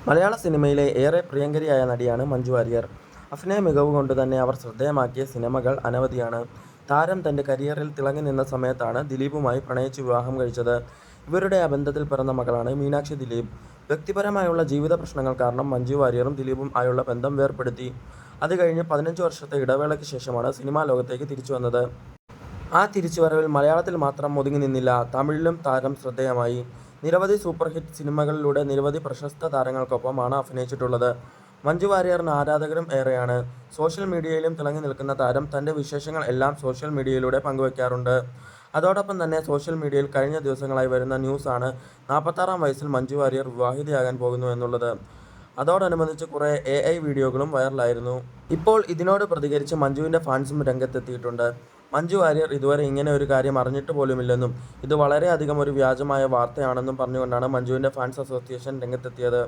മലയാള സിനിമയിലെ ഏറെ പ്രിയങ്കരിയായ നടിയാണ് മഞ്ജു വാര്യർ. അഭിനയ മികവ് കൊണ്ട് തന്നെ അവർ ശ്രദ്ധേയമാക്കിയ സിനിമകൾ അനവധിയാണ്. താരം തൻ്റെ കരിയറിൽ തിളങ്ങി നിന്ന സമയത്താണ് ദിലീപുമായി പ്രണയിച്ച് വിവാഹം കഴിച്ചത്. ഇവരുടെ ആ ബന്ധത്തിൽ പിറന്ന മകളാണ് മീനാക്ഷി ദിലീപ്. വ്യക്തിപരമായുള്ള ജീവിത പ്രശ്നങ്ങൾ കാരണം മഞ്ജു വാര്യറും ദിലീപും ആയുള്ള ബന്ധം വേർപെടുത്തി. അത് കഴിഞ്ഞ് 15 വർഷത്തെ ഇടവേളയ്ക്ക് ശേഷമാണ് സിനിമാ ലോകത്തേക്ക് തിരിച്ചുവന്നത്. ആ തിരിച്ചുവരവിൽ മലയാളത്തിൽ മാത്രം ഒതുങ്ങി നിന്നില്ല, തമിഴിലും താരം ശ്രദ്ധേയമായി. നിരവധി സൂപ്പർ ഹിറ്റ് സിനിമകളിലൂടെ നിരവധി പ്രശസ്ത താരങ്ങൾക്കൊപ്പമാണ് അഭിനയിച്ചിട്ടുള്ളത്. മഞ്ജു വാര്യറിന് ആരാധകരും ഏറെയാണ്. സോഷ്യൽ മീഡിയയിലും തിളങ്ങി നിൽക്കുന്ന താരം തൻ്റെ വിശേഷങ്ങൾ എല്ലാം സോഷ്യൽ മീഡിയയിലൂടെ പങ്കുവയ്ക്കാറുണ്ട്. അതോടൊപ്പം തന്നെ സോഷ്യൽ മീഡിയയിൽ കഴിഞ്ഞ ദിവസങ്ങളായി വരുന്ന ന്യൂസാണ് 46-ാം വയസ്സിൽ മഞ്ജു വാര്യർ വിവാഹിതയാകാൻ പോകുന്നു എന്നുള്ളത്. അതോടനുബന്ധിച്ച് കുറേ AI വീഡിയോകളും വൈറലായിരുന്നു. ഇപ്പോൾ ഇതിനോട് പ്രതികരിച്ച് മഞ്ജുവിൻ്റെ ഫാൻസും രംഗത്തെത്തിയിട്ടുണ്ട്. മഞ്ജു വാര്യർ ഇതുവരെ ഇങ്ങനെ ഒരു കാര്യം അറിഞ്ഞിട്ട് പോലുമില്ലെന്നും ഇത് വളരെയധികം ഒരു വ്യാജമായ വാർത്തയാണെന്നും പറഞ്ഞുകൊണ്ടാണ് മഞ്ജുവിൻ്റെ ഫാൻസ് അസോസിയേഷൻ രംഗത്തെത്തിയത്.